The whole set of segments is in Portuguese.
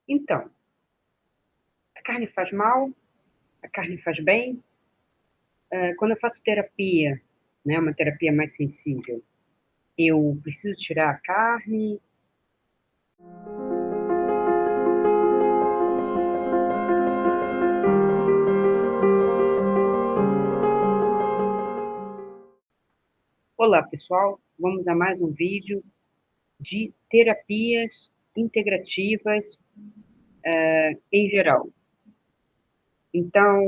Então, a carne faz mal, a carne faz bem. Quando eu faço terapia, né, uma terapia mais sensível, eu preciso tirar a carne. Olá, pessoal. Vamos a mais um vídeo de terapias integrativas em geral. Então,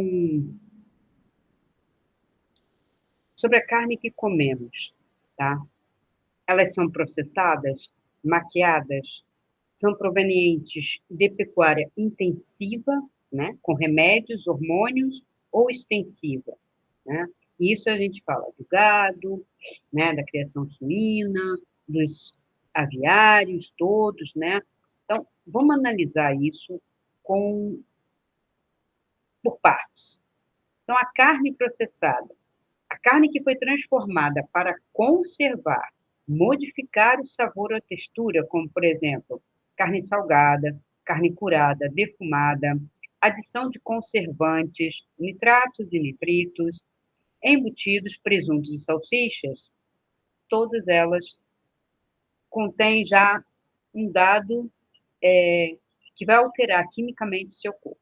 sobre a carne que comemos, tá? Elas são processadas, maquiadas, são provenientes de pecuária intensiva, né, com remédios, hormônios, ou extensiva, né? E isso a gente fala do gado, né, da criação suína, dos aviários todos, né? Então, vamos analisar isso com, por partes. Então, a carne processada, a carne que foi transformada para conservar, modificar o sabor ou a textura, como, por exemplo, carne salgada, carne curada, defumada, adição de conservantes, nitratos e nitritos, embutidos, presuntos e salsichas, todas elas contêm já um dado que vai alterar quimicamente seu corpo,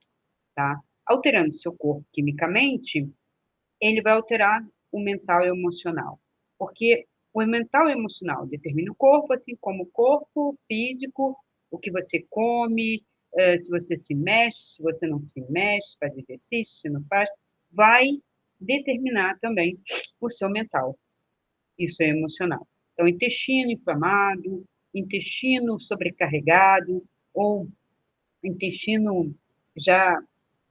tá? Alterando seu corpo quimicamente, ele vai alterar o mental e o emocional. Porque o mental e o emocional determina o corpo, assim como o corpo físico, o que você come, se você se mexe, se você não se mexe, faz exercício, se não faz, vai determinar também o seu mental. Isso é emocional. Então, intestino inflamado, intestino sobrecarregado, ou intestino já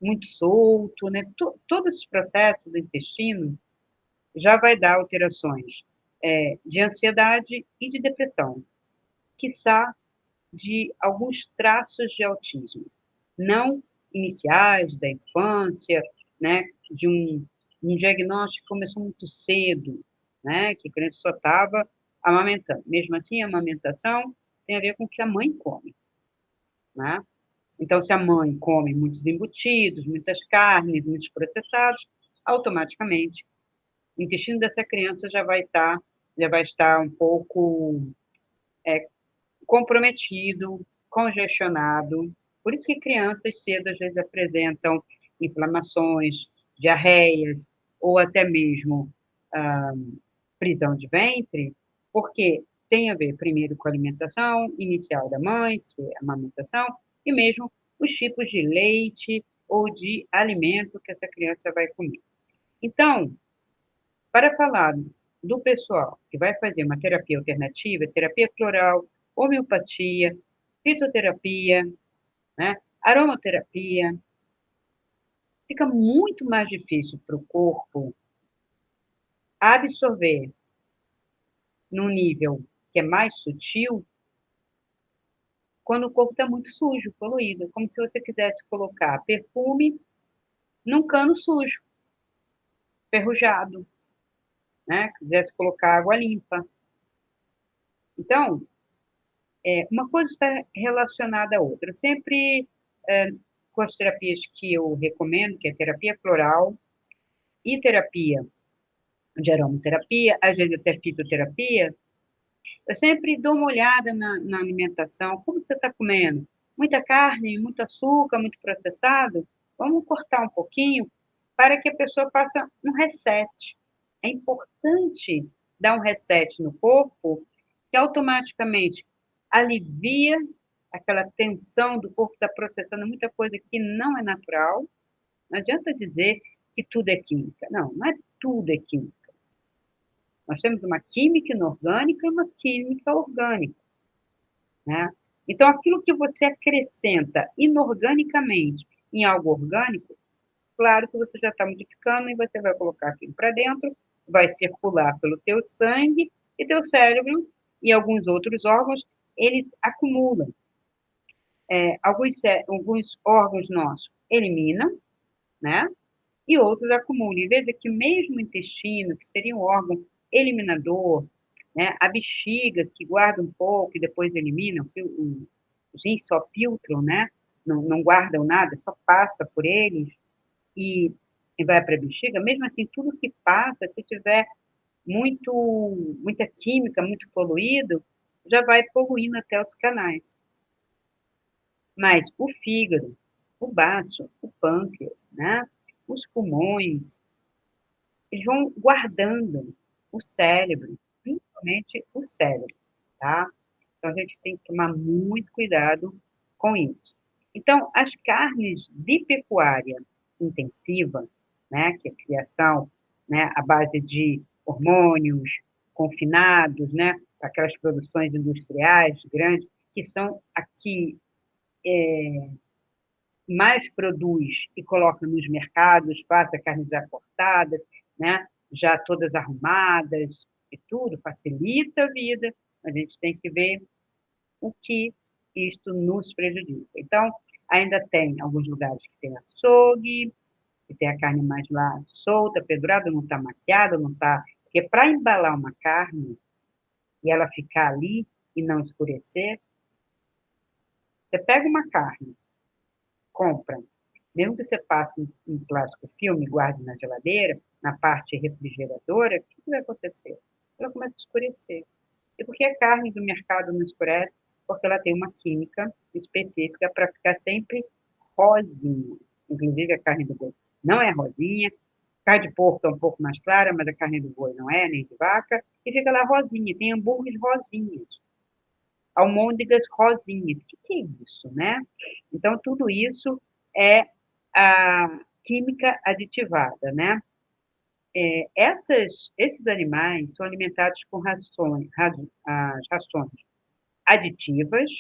muito solto, né? Todos esses processos do intestino já vai dar alterações de ansiedade e de depressão, quiçá de alguns traços de autismo, não iniciais da infância, né, de um diagnóstico que começou muito cedo, né, que a criança só estava amamentando. Mesmo assim, a amamentação tem a ver com o que a mãe come, né? Então, se a mãe come muitos embutidos, muitas carnes, muitos processados, automaticamente o intestino dessa criança já vai estar um pouco comprometido, congestionado. Por isso que crianças cedo às vezes apresentam inflamações, diarreias ou até mesmo ah, prisão de ventre, porque tem a ver primeiro com a alimentação inicial da mãe, se é a amamentação, e mesmo os tipos de leite ou de alimento que essa criança vai comer. Então, para falar do pessoal que vai fazer uma terapia alternativa, terapia floral, homeopatia, fitoterapia, né, aromaterapia, fica muito mais difícil para o corpo absorver num nível que é mais sutil quando o corpo está muito sujo, poluído, como se você quisesse colocar perfume num cano sujo, ferrujado, né? Quisesse colocar água limpa. Então, uma coisa está relacionada à outra. Eu sempre, com as terapias que eu recomendo, que é terapia floral e terapia de aromaterapia, às vezes até fitoterapia, eu sempre dou uma olhada na alimentação, como você está comendo? Muita carne, muito açúcar, muito processado? Vamos cortar um pouquinho para que a pessoa faça um reset. É importante dar um reset no corpo, que automaticamente alivia aquela tensão do corpo está processando muita coisa que não é natural. Não adianta dizer que tudo é química. Não, não é tudo é química. Nós temos uma química inorgânica e uma química orgânica, né? Então, aquilo que você acrescenta inorganicamente em algo orgânico, claro que você já está modificando e você vai colocar aquilo para dentro, vai circular pelo teu sangue e teu cérebro e alguns outros órgãos, eles acumulam. Alguns órgãos nossos eliminam, né? E outros acumulam. E veja que mesmo o intestino, que seria um órgão eliminador, né? A bexiga, que guarda um pouco e depois elimina, os rins só filtram, né? não guardam nada, só passa por eles e vai para a bexiga, mesmo assim, tudo que passa, se tiver muita química, muito poluído, já vai poluindo até os canais. Mas o fígado, o baço, o pâncreas, né? Os pulmões, eles vão guardando o cérebro, principalmente o cérebro, tá? Então, a gente tem que tomar muito cuidado com isso. Então, as carnes de pecuária intensiva, né, que é a criação, né, à base de hormônios confinados, né, aquelas produções industriais grandes, que são aqui mais produz e coloca nos mercados, faz as carnes já cortadas, né, já todas arrumadas e tudo, facilita a vida, a gente tem que ver o que isto nos prejudica. Então, ainda tem alguns lugares que tem açougue, que tem a carne mais lá solta, pendurada, não está maquiada, não está... Porque para embalar uma carne e ela ficar ali e não escurecer, você pega uma carne, compra, mesmo que você passe em plástico filme, guarde na geladeira, na parte refrigeradora, o que vai acontecer? Ela começa a escurecer. E por que a carne do mercado não escurece? Porque ela tem uma química específica para ficar sempre rosinha. Inclusive, a carne do boi não é rosinha, carne de porco é um pouco mais clara, mas a carne do boi não é, nem de vaca, e fica lá rosinha. Tem hambúrgueres rosinhas, almôndegas rosinhas. O que é isso, né? Então, tudo isso é a química aditivada, né? Esses animais são alimentados com as rações aditivas,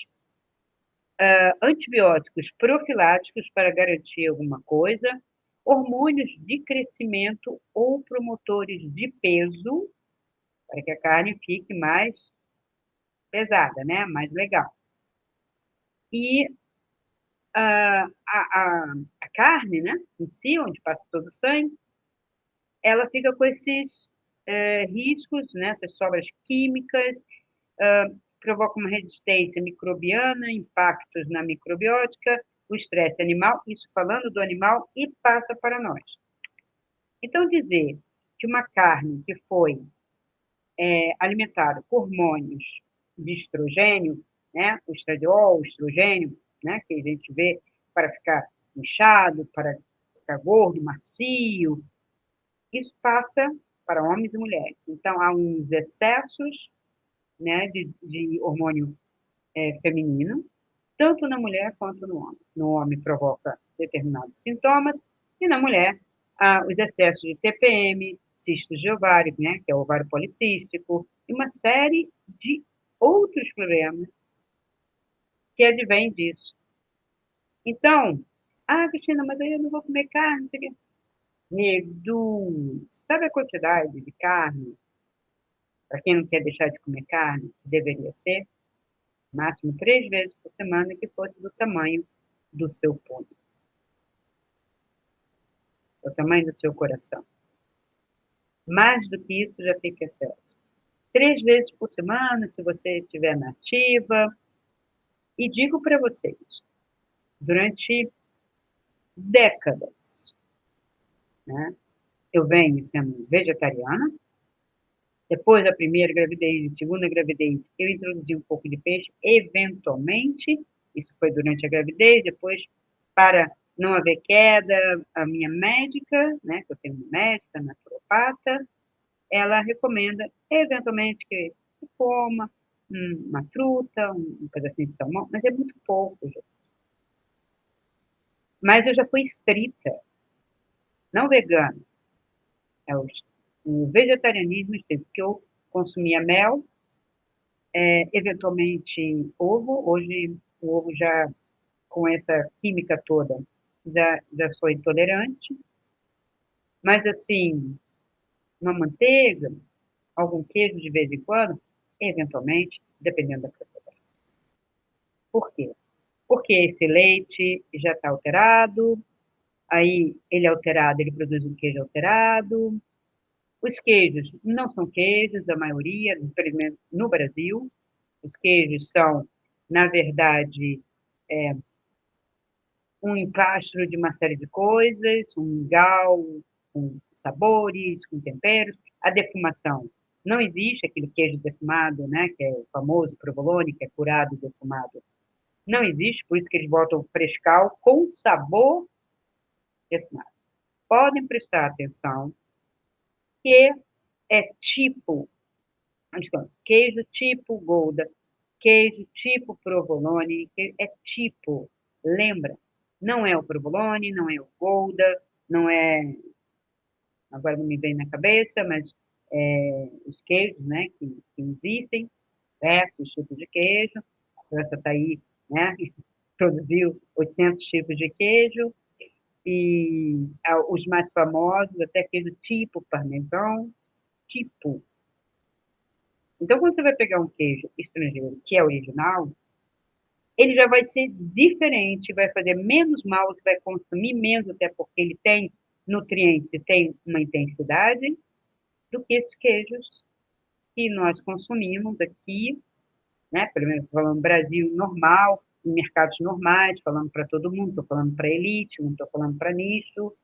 antibióticos profiláticos para garantir alguma coisa, hormônios de crescimento ou promotores de peso, para que a carne fique mais pesada, né? Mais legal. E a carne, né, em si, onde passa todo o sangue, ela fica com esses riscos, né, essas sobras químicas, provoca uma resistência microbiana, impactos na microbiótica, o estresse animal, isso falando do animal, e passa para nós. Então, dizer que uma carne que foi alimentada por hormônios de estrogênio, né, o estradiol, o estrogênio, né, que a gente vê para ficar inchado, para ficar gordo, macio, isso passa para homens e mulheres. Então, há uns excessos, né, de hormônio feminino, tanto na mulher quanto no homem. No homem provoca determinados sintomas, e na mulher, os excessos de TPM, cistos de ovário, né, que é o ovário policístico, e uma série de outros problemas que advêm disso. Então, Cristina, mas aí eu não vou comer carne. Nego, sabe a quantidade de carne, para quem não quer deixar de comer carne, que deveria ser? Máximo 3 vezes por semana, que fosse do tamanho do seu punho, do tamanho do seu coração. Mais do que isso, já fica excesso. 3 vezes por semana, se você estiver na ativa. E digo para vocês, durante décadas, né, eu venho sendo vegetariana. Depois da primeira gravidez, da segunda gravidez, eu introduzi um pouco de peixe, eventualmente, isso foi durante a gravidez, depois, para não haver queda, a minha médica, né, que eu tenho uma médica, naturopata, ela recomenda, eventualmente, que se coma uma fruta, um pedacinho de salmão, mas é muito pouco, gente. Mas eu já fui estrita, não vegana, é o vegetarianismo estrito, porque eu consumia mel, eventualmente ovo. Hoje o ovo já, com essa química toda, já sou intolerante, mas assim, uma manteiga, algum queijo de vez em quando, eventualmente, dependendo da procedência. Por quê? Porque esse leite já está alterado, aí ele é alterado, ele produz um queijo alterado. Os queijos não são queijos, a maioria, pelo menos no Brasil. Os queijos são, na verdade, um empastro de uma série de coisas, um mingau com sabores, com temperos. A defumação. Não existe aquele queijo defumado, né, que é o famoso provolone, que é curado e defumado. Não existe, por isso que eles botam frescal com sabor defumado. Podem prestar atenção que é tipo, queijo tipo Gouda, queijo tipo provolone, é tipo, lembra? Não é o provolone, não é o Gouda, não é, agora não me vem na cabeça, mas os queijos, né, que existem, diversos tipos de queijo. A França está aí, né, produziu 800 tipos de queijo, e os mais famosos, até queijo tipo parmesão, tipo. Então, quando você vai pegar um queijo estrangeiro que é original, ele já vai ser diferente, vai fazer menos mal, você vai consumir menos, até porque ele tem nutrientes e tem uma intensidade, do que esses queijos que nós consumimos aqui, né? Pelo menos falando Brasil normal, em mercados normais, falando para todo mundo, estou falando para elite, não estou falando para nicho,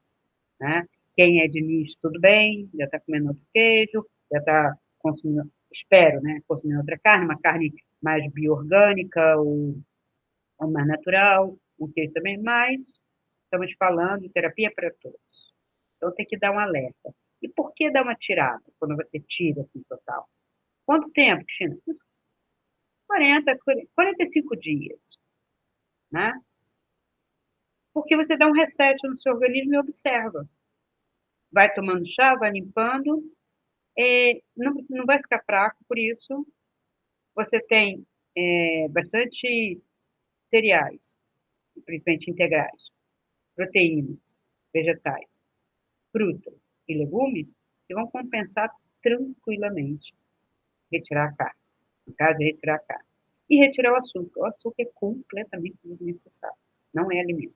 né? Quem é de nicho, tudo bem, já está comendo outro queijo, já está consumindo, espero, né? Consumindo outra carne, uma carne mais bio-orgânica ou mais natural, um queijo também, mas estamos falando de terapia para todos. Então tem que dar um alerta. E por que dar uma tirada quando você tira assim total? Quanto tempo, Cristina? 45 dias, né? Porque você dá um reset no seu organismo e observa. Vai tomando chá, vai limpando, não vai ficar fraco por isso. Você tem bastante cereais, principalmente integrais, proteínas, vegetais, frutas e legumes, que vão compensar tranquilamente retirar a carne. No caso, retirar a carne. E retirar o açúcar. O açúcar é completamente desnecessário. Não é alimento.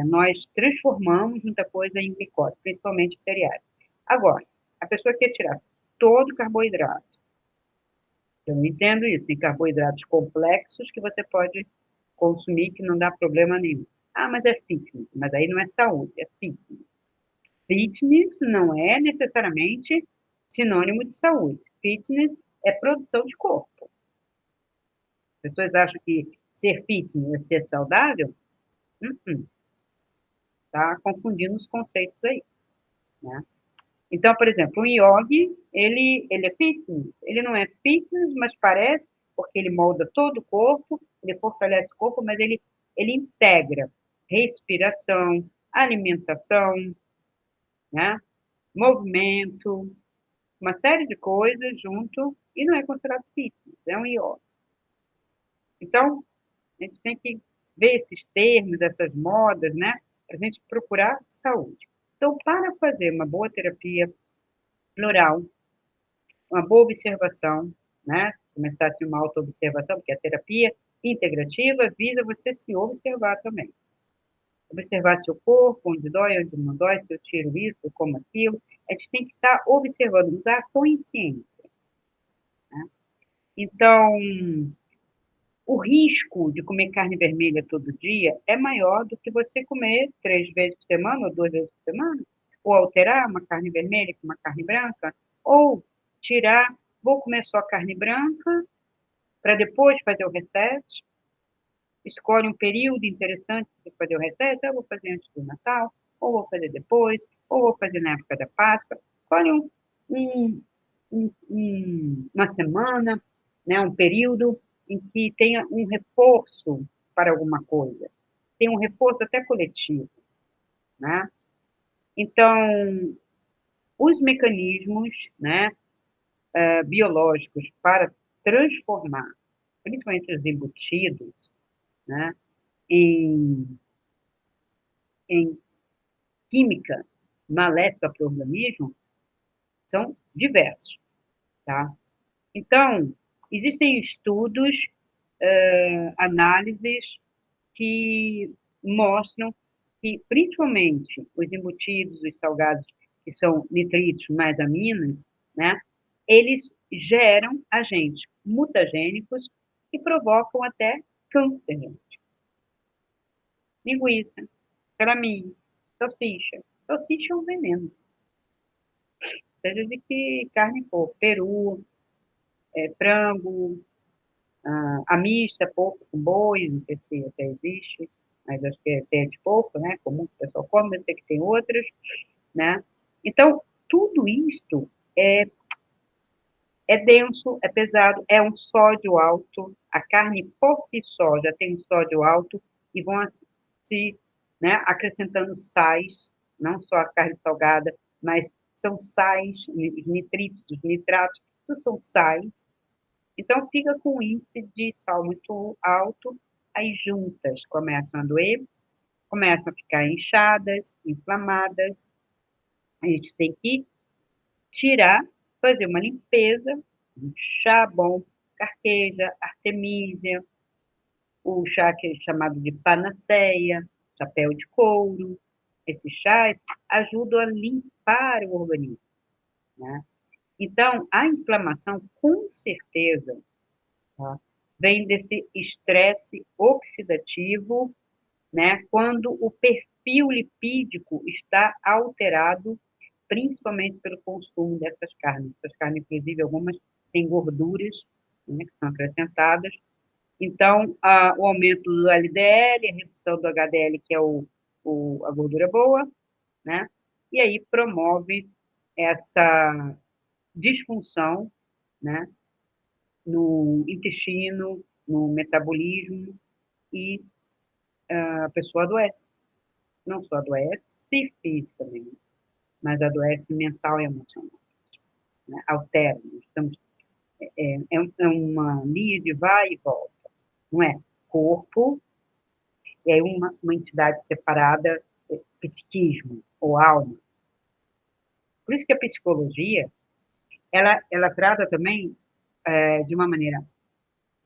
Nós transformamos muita coisa em glicose, principalmente cereais. Agora, a pessoa quer tirar todo o carboidrato. Eu não entendo isso. Tem carboidratos complexos que você pode consumir que não dá problema nenhum. Ah, mas é fitness. Mas aí não é saúde, é fitness. Fitness não é necessariamente sinônimo de saúde. Fitness é produção de corpo. As pessoas acham que ser fitness é ser saudável? Tá confundindo os conceitos aí, né? Então, por exemplo, o yogi, ele é fitness. Ele não é fitness, mas parece, porque ele molda todo o corpo, ele fortalece o corpo, mas ele integra respiração, alimentação, né? Movimento, uma série de coisas junto, e não é considerado fitness, é um yoga. Então, a gente tem que ver esses termos, essas modas, né? Para a gente procurar saúde. Então, para fazer uma boa terapia floral, uma boa observação, né? Começar assim uma auto-observação, porque a terapia integrativa visa você se observar também. Observar seu corpo, onde dói, onde não dói, se eu tiro isso, como aquilo. A gente tem que estar observando, usar consciência. Né? Então, o risco de comer carne vermelha todo dia é maior do que você comer 3 vezes por semana ou 2 vezes por semana, ou alterar uma carne vermelha com uma carne branca, ou tirar, vou comer só carne branca, para depois fazer o reset. Escolhe um período interessante para fazer o reset, eu vou fazer antes do Natal, ou vou fazer depois, ou vou fazer na época da Páscoa. Escolhe uma semana, né, um período em que tenha um reforço para alguma coisa. Tem um reforço até coletivo, né? Então, os mecanismos, né, biológicos para transformar, principalmente os embutidos, né, em, em química maléfica para o organismo, são diversos, tá? Então, existem estudos, análises que mostram que, principalmente, os embutidos, os salgados, que são nitritos mais aminos, né, eles geram agentes mutagênicos que provocam até câncer. linguiça, salaminho, salsicha. Salsicha é um veneno, seja de que carne for, peru, frango, a mista, porco com boi, não sei se até existe, mas acho que tem de porco, né? Comum que o pessoal come, eu sei que tem outras, né? Então, tudo isto é denso, é pesado, é um sódio alto, a carne por si só já tem um sódio alto e vão se, né, acrescentando sais, não só a carne salgada, mas são sais, nitritos, nitratos, tudo são sais. Então, fica com um índice de sal muito alto, aí juntas começam a doer, começam a ficar inchadas, inflamadas, a gente tem que tirar, fazer uma limpeza, um chá bom, carqueja, artemisia, o chá que é chamado de panaceia, chapéu de couro. Esses chás ajudam a limpar o organismo, né? Então, a inflamação, com certeza, tá, vem desse estresse oxidativo, né? Quando o perfil lipídico está alterado principalmente pelo consumo dessas carnes. Essas carnes, inclusive, algumas têm gorduras, né, que são acrescentadas. Então, o aumento do LDL, a redução do HDL, que é a gordura boa, né? E aí promove essa disfunção, né, no intestino, no metabolismo, e a pessoa adoece. Não só adoece fisicamente, mas adoece mental e emocional, né? Altera. Estamos é uma linha de vai e volta, não é? Corpo, e aí uma entidade separada, psiquismo ou alma. Por isso que a psicologia, ela trata também de uma maneira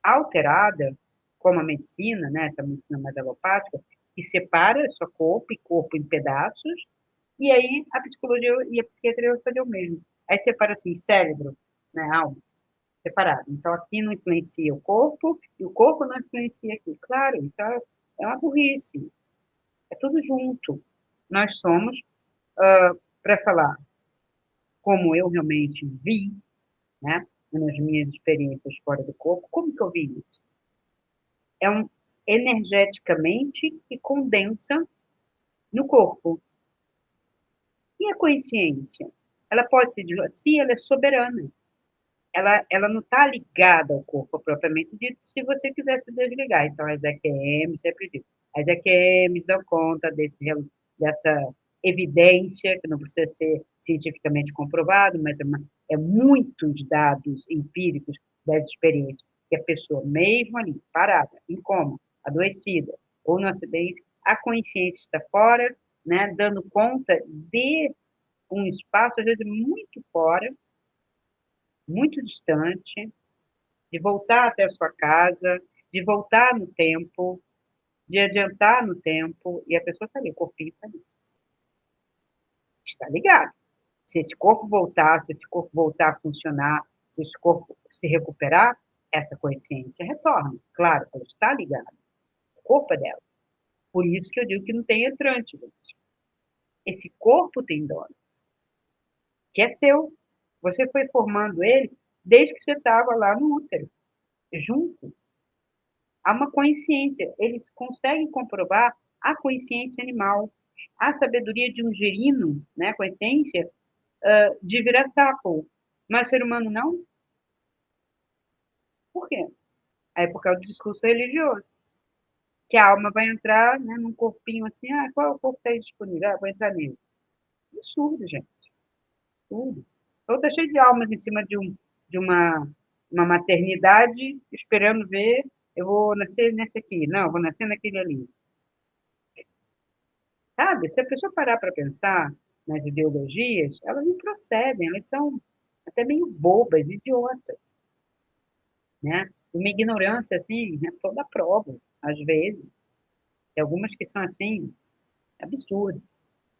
alterada, como a medicina, né, essa medicina mais alopática, que separa só corpo e corpo em pedaços, e aí a psicologia e a psiquiatria vão fazer o mesmo. Aí separa assim, cérebro, né, alma, separado. Então, aqui não influencia o corpo, e o corpo não influencia aqui. Claro, isso é uma burrice. É tudo junto. Nós somos, para falar como eu realmente vi, né, nas minhas experiências fora do corpo, como que eu vi isso? É energeticamente e condensa no corpo. E a consciência? Ela pode se se ela é soberana. Ela não está ligada ao corpo propriamente dito, se você quiser se desligar. Então, as EQM, sempre digo, as EQM dão conta dessa evidência, que não precisa ser cientificamente comprovado, mas é muitos dados empíricos das experiências, que a pessoa, mesmo ali, parada, em coma, adoecida, ou no acidente, a consciência está fora, né, dando conta de um espaço, às vezes, muito fora, muito distante, de voltar até a sua casa, de voltar no tempo, de adiantar no tempo, e a pessoa está ali, o corpinho está ali. Está ligado. Se esse corpo voltar, se esse corpo voltar a funcionar, se esse corpo se recuperar, essa consciência retorna. Claro, ela está ligada. O corpo é dela. Por isso que eu digo que não tem entrante, gente. Esse corpo tem dono, que é seu. Você foi formando ele desde que você estava lá no útero, junto. Há uma consciência, eles conseguem comprovar a consciência animal, a sabedoria de um girino, né, consciência, de virar sapo. Mas ser humano não? Por quê? É por causa do discurso religioso. Que a alma vai entrar, né, num corpinho assim, qual é o corpo que está disponível? Vou entrar nele. Absurdo, gente. Absurdo. Então tá cheio de almas em cima de uma maternidade, esperando ver, eu vou nascer nesse aqui. Não, eu vou nascer naquele ali. Sabe? Se a pessoa parar para pensar nas ideologias, elas não procedem, elas são até meio bobas, idiotas, né? Uma ignorância, assim, toda a prova, às vezes. Tem algumas que são, assim, absurdas.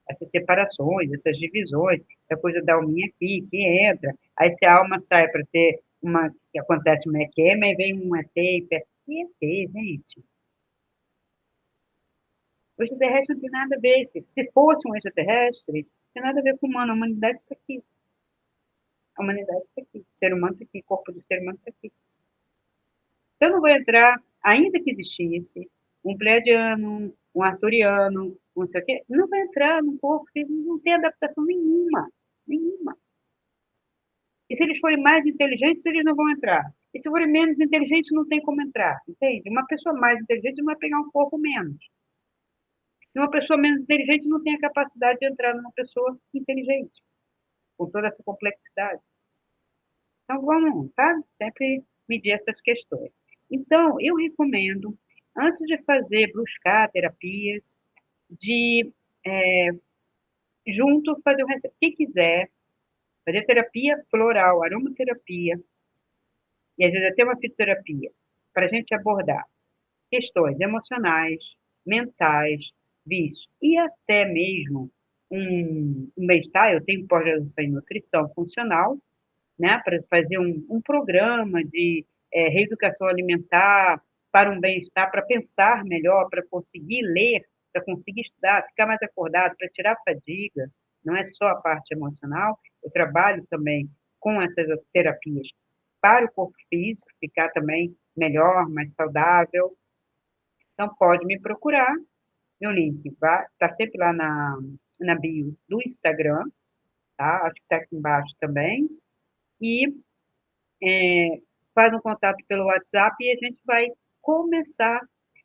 Essas separações, essas divisões, a coisa da alminha aqui, que entra, aí se a alma sai para ter que acontece uma EQM, aí vem um ET, e ET, gente. O extraterrestre não tem nada a ver. Se fosse um extraterrestre, não tem nada a ver com o humano. A humanidade está aqui. A humanidade está aqui. O ser humano está aqui. O corpo do ser humano está aqui. Então, eu não vou entrar, ainda que existisse, um pleiadiano, um arturiano, não sei o quê, não vai entrar no corpo, porque não tem adaptação nenhuma. Nenhuma. E se eles forem mais inteligentes, eles não vão entrar. E se forem menos inteligentes, não tem como entrar. Entende? Uma pessoa mais inteligente não vai pegar um corpo menos. E uma pessoa menos inteligente não tem a capacidade de entrar numa pessoa inteligente, com toda essa complexidade. Então, vamos, tá? Sempre medir essas questões. Então, eu recomendo, antes de fazer, buscar terapias, de junto fazer o recesso. Quem quiser fazer terapia floral, aromaterapia, e às vezes até uma fitoterapia, para a gente abordar questões emocionais, mentais, vícios, e até mesmo um bem-estar. Eu tenho pós-graduação em nutrição funcional, né, para fazer um programa de reeducação alimentar para um bem-estar, para pensar melhor, para conseguir ler, para conseguir estudar, ficar mais acordado, para tirar a fadiga. Não é só a parte emocional. Eu trabalho também com essas terapias para o corpo físico, ficar também melhor, mais saudável. Então, pode me procurar. Meu link está sempre lá na bio do Instagram, tá? Acho que está aqui embaixo também. E faz um contato pelo WhatsApp e a gente vai começar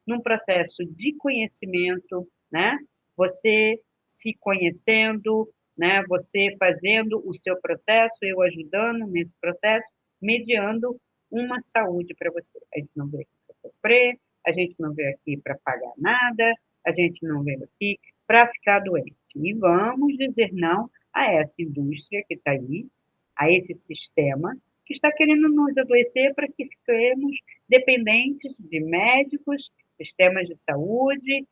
num processo de conhecimento, né? Você se conhecendo, né? Você fazendo o seu processo, eu ajudando nesse processo, mediando uma saúde para você. A gente não veio aqui para sofrer, a gente não veio aqui para pagar nada, a gente não veio aqui para ficar doente. E vamos dizer não a essa indústria que está aí, a esse sistema que está querendo nos adoecer para que fiquemos dependentes de médicos, sistemas de saúde,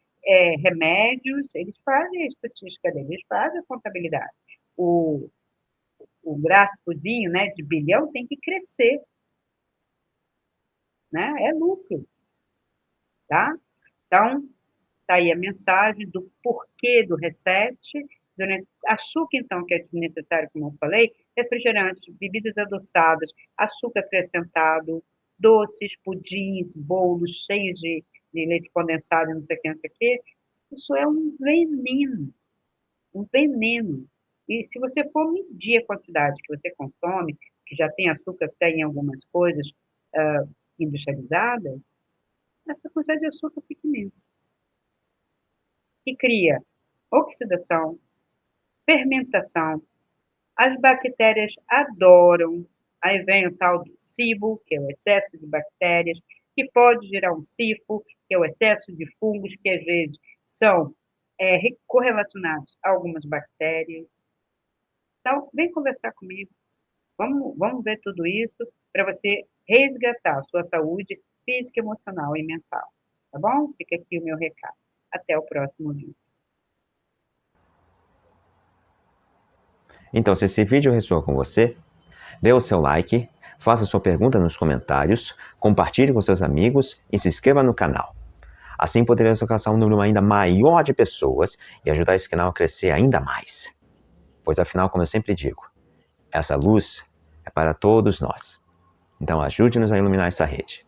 remédios. Eles fazem a estatística deles, eles fazem a contabilidade. O gráficozinho, né, de bilhão tem que crescer, né? É lucro, tá? Então, tá aí a mensagem do porquê do reset, do açúcar, então, que é necessário, como eu falei, refrigerantes, bebidas adoçadas, açúcar acrescentado, doces, pudins, bolos cheios de leite condensado, não sei o que, não sei o que. Isso é um veneno, um veneno. E se você for medir a quantidade que você consome, que já tem açúcar até em algumas coisas industrializadas, essa quantidade de açúcar fica imensa. Que cria oxidação, fermentação. As bactérias adoram. Aí vem o tal do SIBO, que é o excesso de bactérias, que pode gerar um SIFO, que é o excesso de fungos, que às vezes são correlacionados a algumas bactérias. Então, vem conversar comigo. Vamos ver tudo isso para você resgatar a sua saúde física, emocional e mental. Tá bom? Fica aqui o meu recado. Até o próximo vídeo. Então, se esse vídeo ressoou com você, dê o seu like, faça sua pergunta nos comentários, compartilhe com seus amigos e se inscreva no canal. Assim poderemos alcançar um número ainda maior de pessoas e ajudar esse canal a crescer ainda mais. Pois afinal, como eu sempre digo, essa luz é para todos nós. Então ajude-nos a iluminar essa rede.